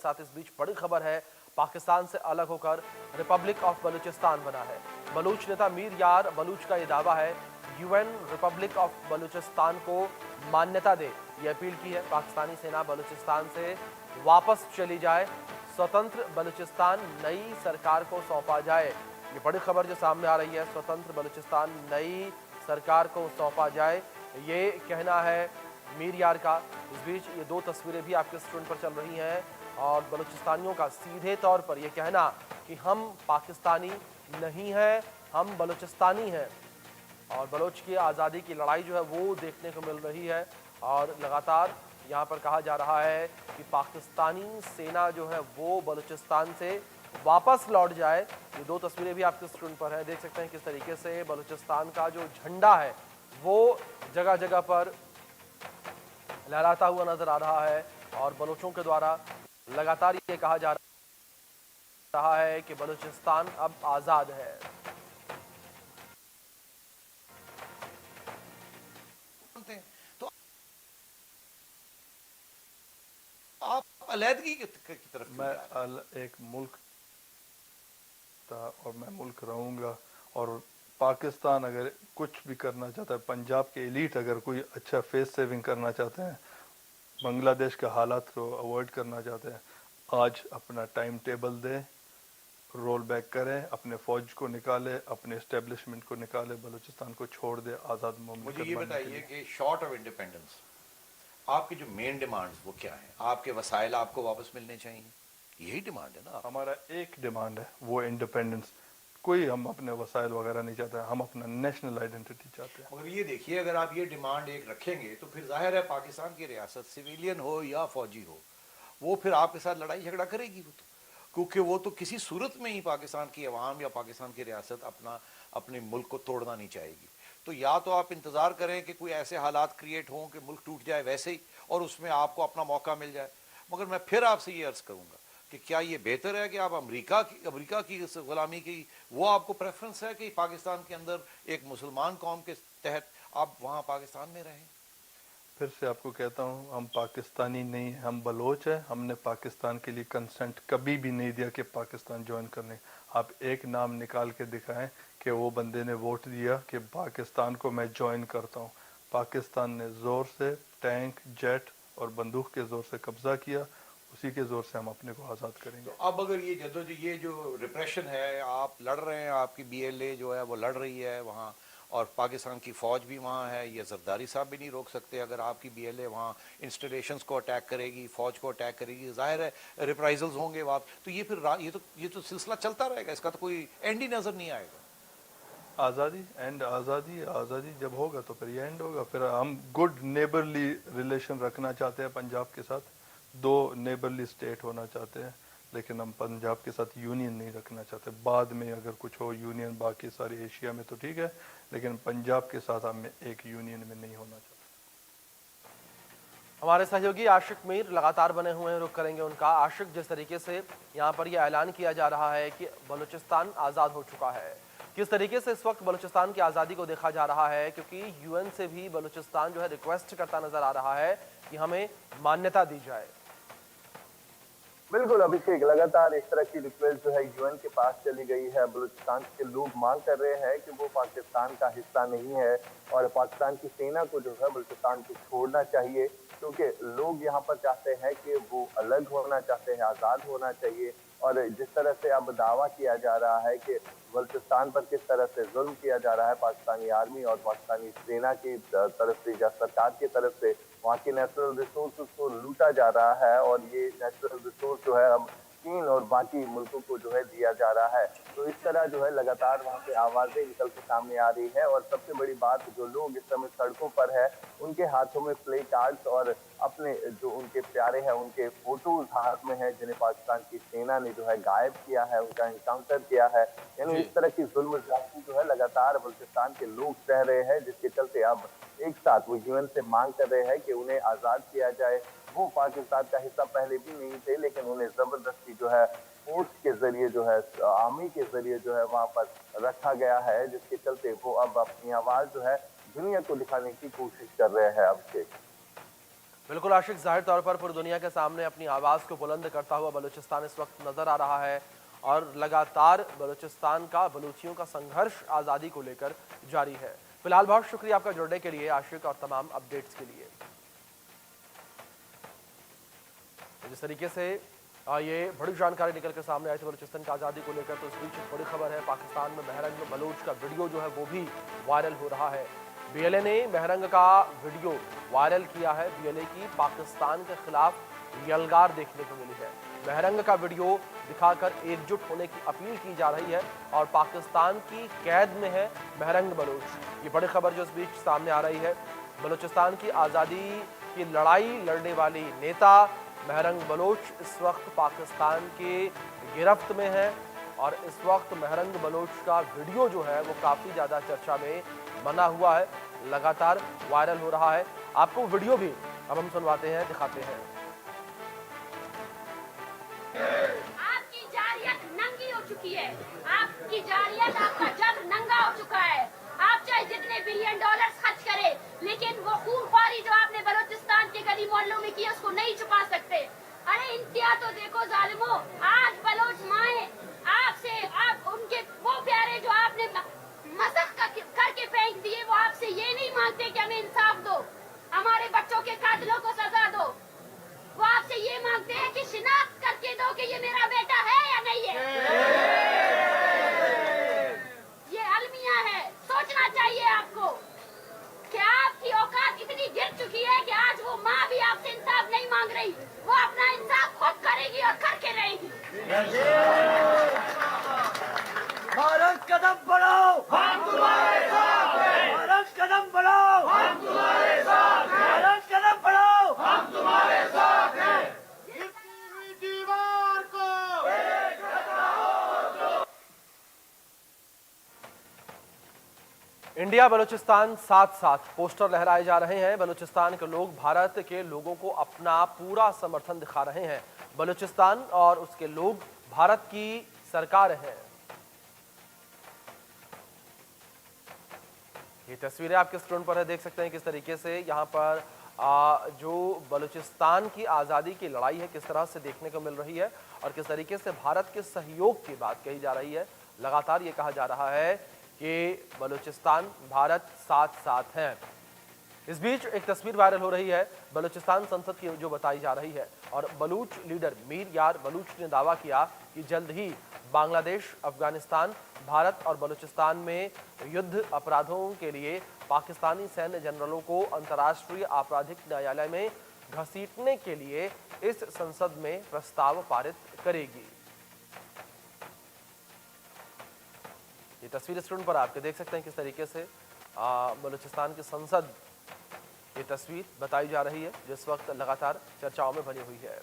साथ इस बीच बड़ी खबर है, पाकिस्तान से अलग होकर रिपब्लिक ऑफ बलूचिस्तान बना है। बलूच नेता मीर यार बलूच का यह दावा है, यूएन रिपब्लिक ऑफ बलूचिस्तान को मान्यता दे। ये अपील की है पाकिस्तानी सेना बलूचिस्तान से वापस चली जाए, स्वतंत्र बलूचिस्तान नई सरकार को सौंपा जाए। ये बड़ी खबर जो सामने आ रही है, स्वतंत्र बलूचिस्तान नई सरकार को सौंपा जाए, ये कहना है मीर यार का। इस बीच ये दो तस्वीरें भी आपके स्क्रीन पर चल रही हैं और बलूचिस्तानियों का सीधे तौर पर यह कहना कि हम पाकिस्तानी नहीं हैं, हम बलूचिस्तानी हैं। और बलोच की आज़ादी की लड़ाई जो है वो देखने को मिल रही है और लगातार यहाँ पर कहा जा रहा है कि पाकिस्तानी सेना जो है वो बलूचिस्तान से वापस लौट जाए। ये दो तस्वीरें भी आपके स्क्रीन पर है, देख सकते हैं किस तरीके से बलूचिस्तान का जो झंडा है वो जगह जगह पर लहराता हुआ नजर आ रहा है और बलोचों के द्वारा लगातार ये कहा जा रहा है कि बलूचिस्तान अब आजाद है। तो आप अलहदगी की तरफ मैं एक मुल्क था और मैं मुल्क रहूंगा। और पाकिस्तान अगर कुछ भी करना चाहता है, पंजाब के एलीट अगर कोई अच्छा फेस सेविंग करना चाहते हैं, बांग्लादेश के हालात को अवॉइड करना चाहते हैं, आज अपना टाइम टेबल दें, रोल बैक करें, अपने फौज को निकाले, अपने एस्टेब्लिशमेंट को निकाले, बलूचिस्तान को छोड़ दे, आज़ाद मुल्क। मुझे ये बताइए कि शॉर्ट ऑफ इंडिपेंडेंस आपकी जो मेन डिमांड्स वो क्या है? आपके वसाइल आपको वापस मिलने चाहिए, यही डिमांड है ना? हमारा एक डिमांड है, वो इंडिपेंडेंस। कोई हम अपने वसाइल वगैरह नहीं चाहते, हम अपना नेशनल आइडेंटिटी चाहते हैं। मगर ये देखिए, अगर आप ये डिमांड एक रखेंगे तो फिर जाहिर है पाकिस्तान की रियासत सिविलियन हो या फौजी हो, वो फिर आपके साथ लड़ाई झगड़ा करेगी। वो तो क्योंकि वो तो किसी सूरत में ही पाकिस्तान की अवाम या पाकिस्तान की रियासत अपने मुल्क को तोड़ना नहीं चाहेगी। तो या तो आप इंतज़ार करें कि कोई ऐसे हालात क्रिएट हों कि मुल्क टूट जाए वैसे ही, और उसमें आपको अपना मौका मिल जाए। मगर मैं फिर आपसे ये अर्ज़ करूँगा कि क्या ये बेहतर है कि आप अमेरिका की इस गुलामी की वो आपको प्रेफरेंस है कि पाकिस्तान के अंदर एक मुसलमान कौम के तहत आप वहाँ पाकिस्तान में रहें? फिर से आपको कहता हूँ, हम पाकिस्तानी नहीं, हम बलोच हैं। हमने पाकिस्तान के लिए कंसेंट कभी भी नहीं दिया कि पाकिस्तान ज्वाइन करने। आप एक नाम निकाल के दिखाएं कि वो बंदे ने वोट दिया कि पाकिस्तान को मैं ज्वाइन करता हूँ। पाकिस्तान ने ज़ोर से टैंक, जेट और बंदूक के ज़ोर से कब्ज़ा किया, उसी के ज़ोर से हम अपने को आज़ाद करेंगे। तो अब अगर ये जो रिप्रेशन है, आप लड़ रहे हैं, आपकी BLA जो है वो लड़ रही है वहाँ, और पाकिस्तान की फ़ौज भी वहाँ है, ये जरदारी साहब भी नहीं रोक सकते। अगर आपकी BLA वहाँ इंस्टॉलेशंस को अटैक करेगी, फ़ौज को अटैक करेगी, जाहिर है रिप्राइजल्स होंगे वहाँ। तो ये फिर ये तो सिलसिला चलता रहेगा, इसका तो कोई एंड ही नज़र नहीं आएगा। आज़ादी एंड आज़ादी आज़ादी जब होगा तो फिर ये एंड होगा। फिर हम गुड नेबरली रिलेशन रखना चाहते हैं पंजाब के साथ, दो नेबरली स्टेट होना चाहते हैं, लेकिन हम पंजाब के साथ यूनियन नहीं रखना चाहते। बाद में अगर कुछ हो यूनियन बाकी सारी एशिया में तो ठीक है, लेकिन पंजाब के साथ हम एक यूनियन में नहीं होना चाहते। हमारे सहयोगी आशिक मीर लगातार बने हुए हैं, रुक करेंगे उनका। आशिक, जिस तरीके से यहाँ पर यह ऐलान किया जा रहा है कि बलूचिस्तान आज़ाद हो चुका है, किस तरीके से इस वक्त बलूचिस्तान की आज़ादी को देखा जा रहा है? क्योंकि यूएन से भी बलूचिस्तान जो है रिक्वेस्ट करता नजर आ रहा है कि हमें मान्यता दी जाए। बिल्कुल अभिषेक, लगातार इस तरह की रिक्वेस्ट जो है यूएन के पास चली गई है। बलूचिस्तान के लोग मांग कर रहे हैं कि वो पाकिस्तान का हिस्सा नहीं है और पाकिस्तान की सेना को जो है बलूचिस्तान को छोड़ना चाहिए, क्योंकि लोग यहाँ पर चाहते हैं कि वो अलग होना चाहते हैं, आजाद होना चाहिए। और जिस तरह से अब दावा किया जा रहा है कि बलूचिस्तान पर किस तरह से जुल्म किया जा रहा है पाकिस्तानी आर्मी और पाकिस्तानी सेना की तरफ से या सरकार की तरफ से, वहाँ के नेचुरल रिसोर्सेज को लूटा जा रहा है और ये नेचुरल रिसोर्स जो है अब चीन और बाकी मुल्कों को जो है दिया जा रहा है। तो इस तरह जो है लगातार वहाँ पे आवाजें निकल के सामने आ रही है और सबसे बड़ी बात, जो लोग इस समय सड़कों पर है उनके हाथों में प्ले कार्ड्स और अपने जो उनके प्यारे हैं उनके फोटोज हाथ में है, जिन्हें पाकिस्तान की सेना ने जो है गायब किया है, उनका एनकाउंटर किया है। यानी जी। इस तरह की जुल्म ज्यादती जो है लगातार बलूचिस्तान के लोग सह रहे हैं, जिसके चलते अब एक साथ वो यूएन से मांग कर रहे हैं कि उन्हें आजाद किया जाए। वो पाकिस्तान का हिस्सा पहले भी नहीं थे, लेकिन उन्हें जबरदस्ती जो है फोर्स के जरिए जो है, आर्मी के जरिए जो है वहां पर रखा गया है, जिसके चलते वो अब अपनी आवाज जो है दुनिया को दिखाने की कोशिश कर रहे हैं। अब से बिल्कुल आशिक, जाहिर तौर पर पूरी दुनिया के सामने अपनी आवाज़ को बुलंद करता हुआ बलूचिस्तान इस वक्त नजर आ रहा है और लगातार बलूचिस्तान का, बलूचियों का संघर्ष आज़ादी को लेकर जारी है। फिलहाल बहुत शुक्रिया आपका जुड़ने के लिए आशिक, और तमाम अपडेट्स के लिए। जिस तरीके से ये बड़ी जानकारी निकल कर सामने आई थी बलूचिस्तान की आज़ादी को लेकर, तो इस बीच एक बड़ी खबर है, पाकिस्तान में महरंग बलूच का वीडियो जो है वो भी वायरल हो रहा है। बीएलए ने महरंग का वीडियो वायरल किया है। बीएलए की पाकिस्तान के खिलाफ यलगार देखने को मिली है। महरंग का वीडियो दिखाकर एकजुट होने की अपील की जा रही है और पाकिस्तान की कैद में है महरंग बलूच। ये बड़ी खबर जो इस बीच सामने आ रही है। बलूचिस्तान की आज़ादी की लड़ाई लड़ने वाली नेता महरंग बलूच इस वक्त पाकिस्तान की गिरफ्त में है और इस वक्त महरंग बलूच का वीडियो जो है वो काफ़ी ज़्यादा चर्चा में बना हुआ है, लगातार वायरल हो रहा है। आपको वीडियो भी अब हम सुनवाते हैं, दिखाते हैं। आपकी जारियत नंगी हो चुकी है, आपकी जारियत, आपका जग नंगा हो चुका है। आप चाहे जितने बिलियन डॉलर खर्च करें, लेकिन वो खूनख्वारी जो आपने बलूचिस्तान के गली मोहल्लों में की उसको नहीं छुपा सकते। अरे इंतहा तो देखो जालिमो, आज बलोच माए आपसे, आप उनके वो प्यारे जो आपने मज़ाक करके फेंक दिए, वो आपसे ये नहीं मांगते कि हमें इंसाफ दो, हमारे बच्चों के कातिलों को सजा दो। वो आपसे ये मांगते हैं कि शिनाख्त करके दो कि ये मेरा बेटा है या नहीं है। ये अलमिया है। सोचना चाहिए आपको कि आपकी औकात इतनी गिर चुकी है कि आज वो माँ भी आपसे इंसाफ नहीं मांग रही, वो अपना इंसाफ खुद करेगी और करके रहेगी। भारत कदम बढ़ाओ, हम तुम्हारे साथ हैं। भारत कदम बढ़ाओ, हम तुम्हारे साथ हैं। भारत कदम बढ़ाओ, हम तुम्हारे साथ हैं। गिरती हुई दीवार को एक हटाओ। इंडिया बलूचिस्तान साथ साथ पोस्टर लहराए जा रहे हैं। बलूचिस्तान के लोग भारत के लोगों को अपना पूरा समर्थन दिखा रहे हैं। बलूचिस्तान और उसके लोग भारत की सरकार हैं। ये तस्वीरें आपके स्क्रीन पर है, देख सकते हैं किस तरीके से यहाँ पर जो बलूचिस्तान की आज़ादी की लड़ाई है किस तरह से देखने को मिल रही है और किस तरीके से भारत के सहयोग की बात कही जा रही है। लगातार ये कहा जा रहा है कि बलूचिस्तान भारत साथ साथ हैं। इस बीच एक तस्वीर वायरल हो रही है बलूचिस्तान संसद की जो बताई जा रही है और बलूच लीडर मीर यार बलूच ने दावा किया कि जल्द ही बांग्लादेश, अफगानिस्तान, भारत और बलूचिस्तान में युद्ध अपराधों के लिए पाकिस्तानी सैन्य जनरलों को अंतर्राष्ट्रीय आपराधिक न्यायालय में घसीटने के लिए इस संसद में प्रस्ताव पारित करेगी। ये तस्वीर स्क्रीन पर आपके देख सकते हैं किस तरीके से बलूचिस्तान की संसद ये तस्वीर बताई जा रही है जिस वक्त लगातार चर्चाओं में बनी हुई है।